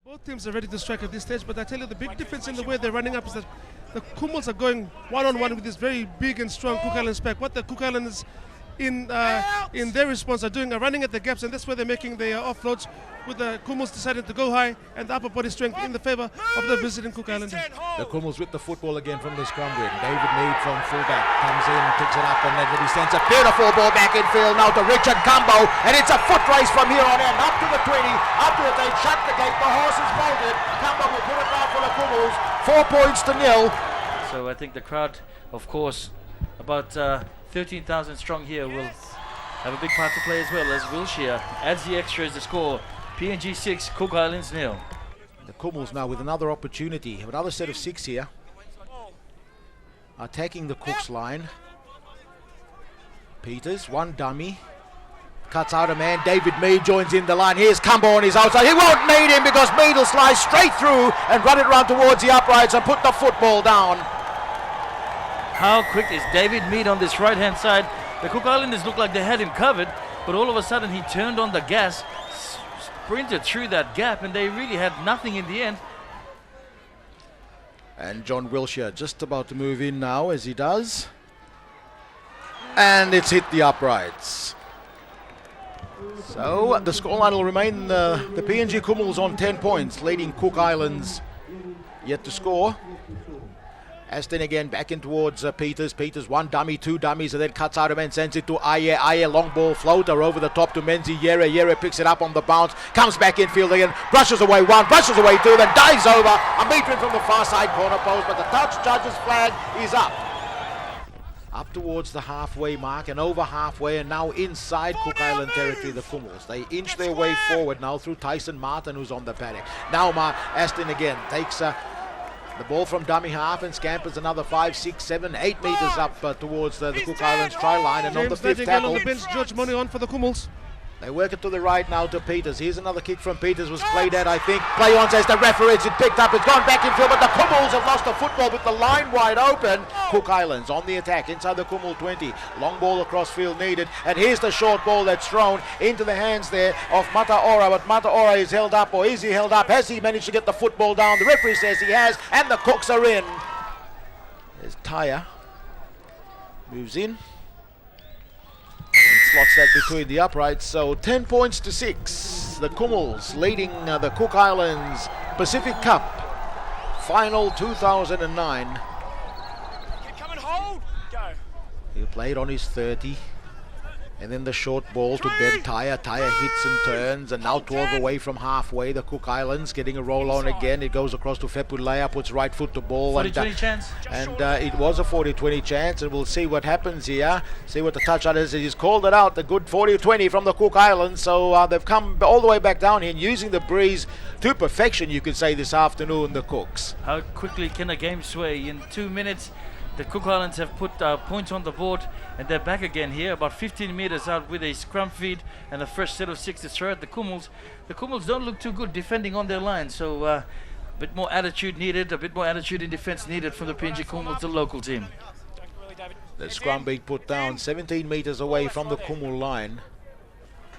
Both teams are ready to strike at this stage, but I tell you the big difference in the way they're running up is that the Kumals are going one-on-one with this very big and strong Cook Islands pack. What the Cook Islanders in their response are doing are running at the gaps, and that's where they're making their offloads, with the Kumals deciding to go high and the upper body strength in the favour of the visiting Cook Islanders. The Kumals with the football again from the scrum wing. David Mead from fullback comes in, picks it up, and then he sends a beautiful ball back in field now to Richard Cumbo, and it's a foot race from here on in, up to the 20, up to the 8, shut the gate, the horse is bolted, Cumbo will put it down for the Kumals, 4 points to 0. So I think the crowd, of course, about 13,000 strong here, will have a big part to play as well, as Wilshire adds the extra as the score. PNG 6, Cook Islands 0. The Kumals now with another opportunity, another set of 6 here. Attacking the Cooks line. Peters, one dummy. Cuts out a man, David Mead joins in the line. Here's Cumbo on his outside. He won't need him because Mead will slide straight through and run it round towards the uprights and put the football down. How quick is David Mead on this right-hand side? The Cook Islanders looked like they had him covered, but all of a sudden he turned on the gas, sprinted through that gap, and they really had nothing in the end. And John Wilshire just about to move in now, as he does. And it's hit the uprights. So the scoreline will remain the PNG Kumals on 10 points, leading Cook Islands yet to score. Aston again back in towards Peters. Peters, one dummy, 2 dummies, and then cuts out a man, sends it to Aye. Aye, long ball floater over the top to Menzi Yere. Yere picks it up on the bounce, comes back in field again, brushes away 1, brushes away 2, then dives over. A meter in from the far side corner post, but the touch judge's flag is up. Up towards the halfway mark and over halfway, and now inside Cook Island territory, the Kumals. They inch their way forward now through Tyson Martin, who's on the paddock. Now Aston again takes the ball from dummy half and scampers another 5, 6, 7, 8 metres up towards the Cook Islands try line, and on the fifth tackle. On the bench, George Money on for the Kumals. They work it to the right now to Peters. Here's another kick from Peters, was played at, I think. Play on, says the referee. It's picked up, it's gone back in field, but the Kumals have lost the football with the line wide open. Cook Islands on the attack inside the Kumal 20. Long ball across field needed, and here's the short ball that's thrown into the hands there of Mataora, but Mataora is held up, or is he held up? Has he managed to get the football down? The referee says he has, and the Cooks are in. There's Taya. Moves in. Slots that between the uprights, so 10 points to 6. The Kumals leading the Cook Islands Pacific Cup Final 2009. Come and hold. Go. He played on his 30. And then the short ball to Ben Taya. Taya hits and turns, and now 12 away from halfway. The Cook Islands getting a roll on again. It goes across to Fepulea, puts right foot to ball. 40-20 chance. And it was a 40-20 chance, and we'll see what happens here. See what the touchdown is. He's called it out, the good 40-20 from the Cook Islands. So they've come all the way back down here, using the breeze to perfection, you could say, this afternoon, the Cooks. How quickly can a game sway? In 2 minutes, the Cook Islands have put points on the board, and they're back again here, about 15 meters out with a scrum feed and the first set of 6 to throw at the Kumals. The Kumals don't look too good defending on their line, so a bit more attitude needed, a bit more attitude in defense needed from the PNG Kumals, the local team. The scrum being put down 17 meters away from the Kumal line.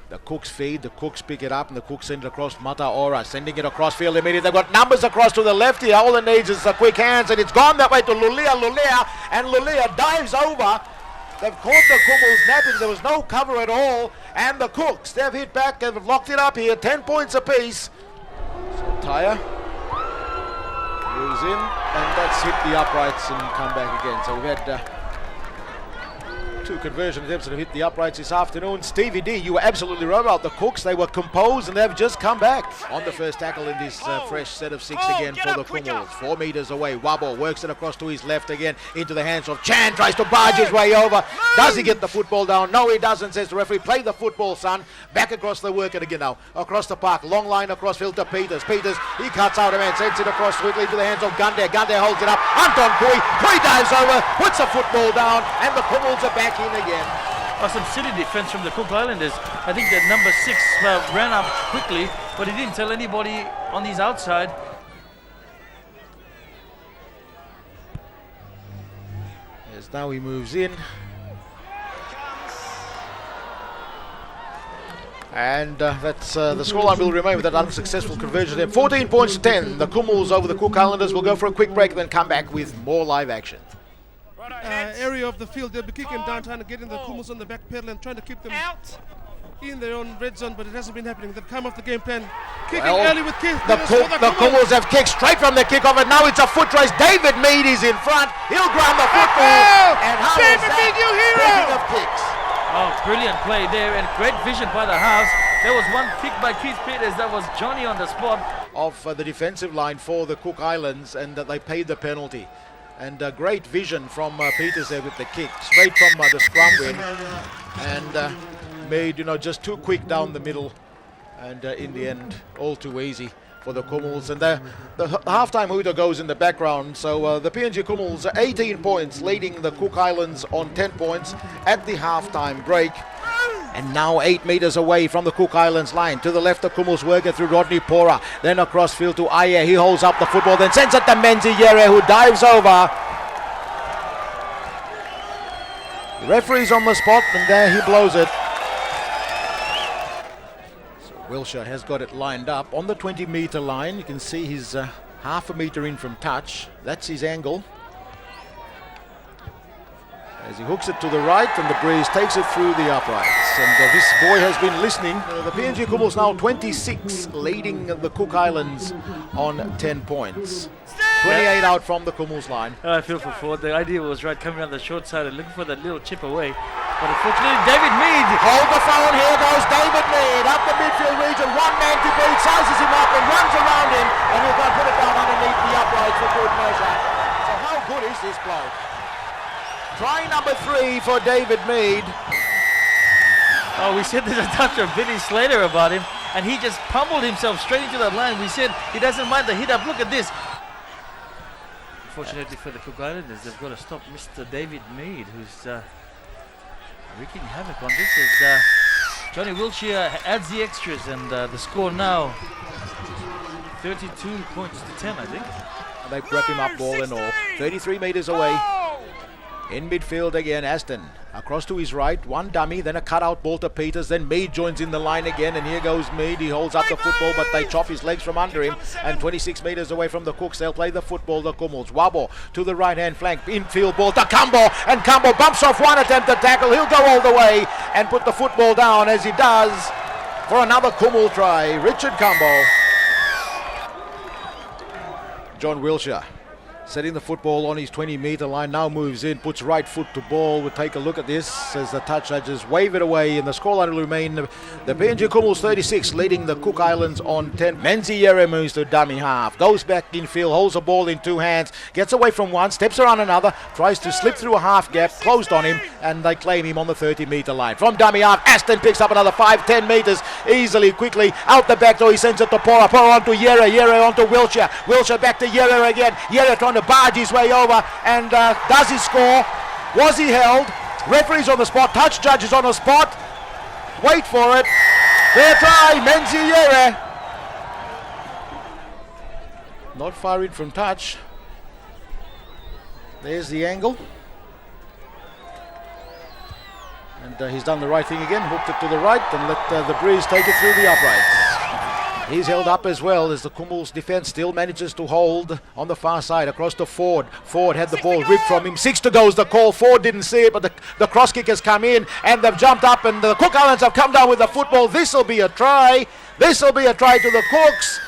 The Cooks feed, the Cooks pick it up, and the Cooks send it across. Mataora sending it across field immediately. They've got numbers across to the left here. All it needs is a quick hands, and it's gone that way to Lulia, and Lulia dives over. They've caught the Kumals napping. There was no cover at all, and the Cooks, they've hit back and have locked it up here, 10 points apiece. So Taya moves in, and that's hit the uprights and come back again. So we've had 2 conversion attempts that have hit the uprights this afternoon. Stevie D, you were absolutely right about the Cooks. They were composed, and they've just come back on the first tackle in this fresh set of 6 again for the Kumals. 4 meters away, Wabo works it across to his left again into the hands of Chan, tries to barge his way over. Does he get the football down? No, he doesn't, says the referee. Play the football, son. Back across the work it again now. Across the park, long line across field to Peters. Peters, he cuts out a man, sends it across swiftly to the hands of Gunde. Gunde holds it up. Anton Pui. Pui dives over, puts the football down, and the Kumals are back in again. Some silly defense from the Cook Islanders. I think that number 6 ran up quickly, but he didn't tell anybody on his outside. As now he moves in. And that's the scoreline will remain with that unsuccessful conversion there. 14 points to 10. The Kumuls over the Cook Islanders. Will go for a quick break and then come back with more live action. Area of the field, they'll be kicking downtown and getting the Kumuls on the back pedal and trying to keep them in their own red zone, but it hasn't been happening. They've come off the game plan. Kicking early with kick. The Kumuls have kicked straight from the kickoff, and now it's a foot race. David Mead is in front. He'll grab the football. And how David Mead, you hero! Speaking of kicks. Oh, brilliant play there and great vision by the halves. There was one kick by Keith Peters that was Johnny on the spot. Of the defensive line for the Cook Islands, and they paid the penalty. And great vision from Peters there with the kick, straight from the scrum win. And made, just too quick down the middle. And in the end, all too easy for the Kumuls. And the halftime hooter goes in the background. So the PNG Kumuls are 18 points, leading the Cook Islands on 10 points at the halftime break. And now 8 meters away from the Cook Islands line. To the left, the Kumuls working through Rodney Pora. Then across field to Ayer. He holds up the football, then sends it to Menzi Yere, who dives over. The referee's on the spot, and there he blows it. So Wilshire has got it lined up on the 20-meter line. You can see he's half a meter in from touch. That's his angle. As he hooks it to the right, and the breeze takes it through the uprights. And this boy has been listening. The PNG Kumuls now 26, leading the Cook Islands on 10 points. 28 out from the Kumuls line. I feel for Ford. The idea was right, coming around the short side and looking for that little chip away. But unfortunately, David Mead. Hold the phone, here goes David Mead up the midfield region. One man to beat, sizes him up and runs around him. And he'll go and put it down underneath the uprights for good measure. So how good is this bloke? Try number 3 for David Mead. Oh, we said there's a touch of Vinny Slater about him, and he just pummeled himself straight into that line. We said he doesn't mind the hit up. Look at this. Unfortunately for the Cook Islanders, they've got to stop Mr. David Mead, who's wreaking havoc on this. As Johnny Wilshire adds the extras, and the score now 32 points to 10, I think. And they wrap him up, ball and all. 33 meters away. In midfield again, Aston. Across to his right, one dummy, then a cutout ball to Peters, then Mead joins in the line again, and here goes Mead. He holds up the football, but they chop his legs from under him, and 26 meters away from the Cooks, they'll play the football, the Kumuls. Wabo to the right-hand flank, infield ball to Cambo, and Cambo bumps off one attempt to tackle. He'll go all the way and put the football down, as he does for another Kumul try. Richard Cambo. John Wilshire setting the football on his 20-meter line, now moves in, puts right foot to ball. We'll take a look at this as the touch judges wave it away, and the scoreline will remain the PNG Kumuls 36, leading the Cook Islands on 10. Menzi Yere moves to dummy half, goes back in field, holds the ball in 2 hands, gets away from one, steps around another, tries to slip through a half gap, closed on him, and they claim him on the 30-meter line. From dummy half, Aston picks up another 5-10 meters, easily, quickly, out the back door. He sends it to Pora, Pora onto Yere, Yere onto Wilshire, Wilshire back to Yere again, Yere trying to barge his way over, and does he score? Was he held? Referee's on the spot, touch judges on the spot. Wait for it. Fair try, Menzi Yere. Not far in from touch. There's the angle. And he's done the right thing again, hooked it to the right and let the breeze take it through the uprights. He's held up as well as the Kumuls defense still manages to hold on the far side across to Ford. Ford had the ball ripped from him. 6 to go is the call. Ford didn't see it, but the cross kick has come in and they've jumped up, and the Cook Islands have come down with the football. This will be a try. This will be a try to the Cooks.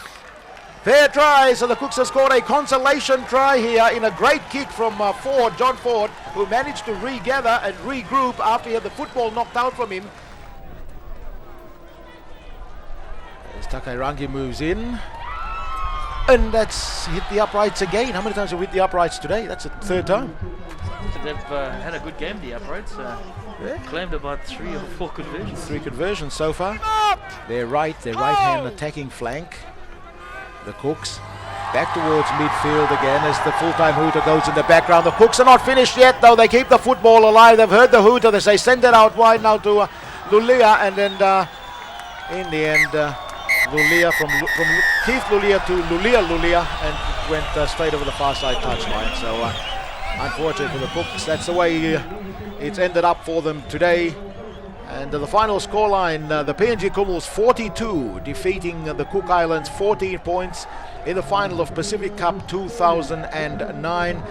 Fair try, so the Cooks have scored a consolation try here in a great kick from Ford, John Ford, who managed to regather and regroup after he had the football knocked out from him. As Takairangi moves in, and that's hit the uprights again. How many times have we hit the uprights today? That's the 3rd time. They've had a good game, the uprights. Claimed about 3 or 4 conversions. 3 conversions so far. Their right-hand attacking flank. The Cooks back towards midfield again as the full-time hooter goes in the background. The Cooks are not finished yet, though. They keep the football alive. They've heard the hooter. They say send it out wide now to Lulia, and then in the end, Lulia from Keith Lulia to Lulia, and went straight over the far side touchline. So unfortunately for the Cooks, that's the way it's ended up for them today. And the final scoreline, the PNG Kumuls 42, defeating the Cook Islands 14 points in the final of Pacific Cup 2009.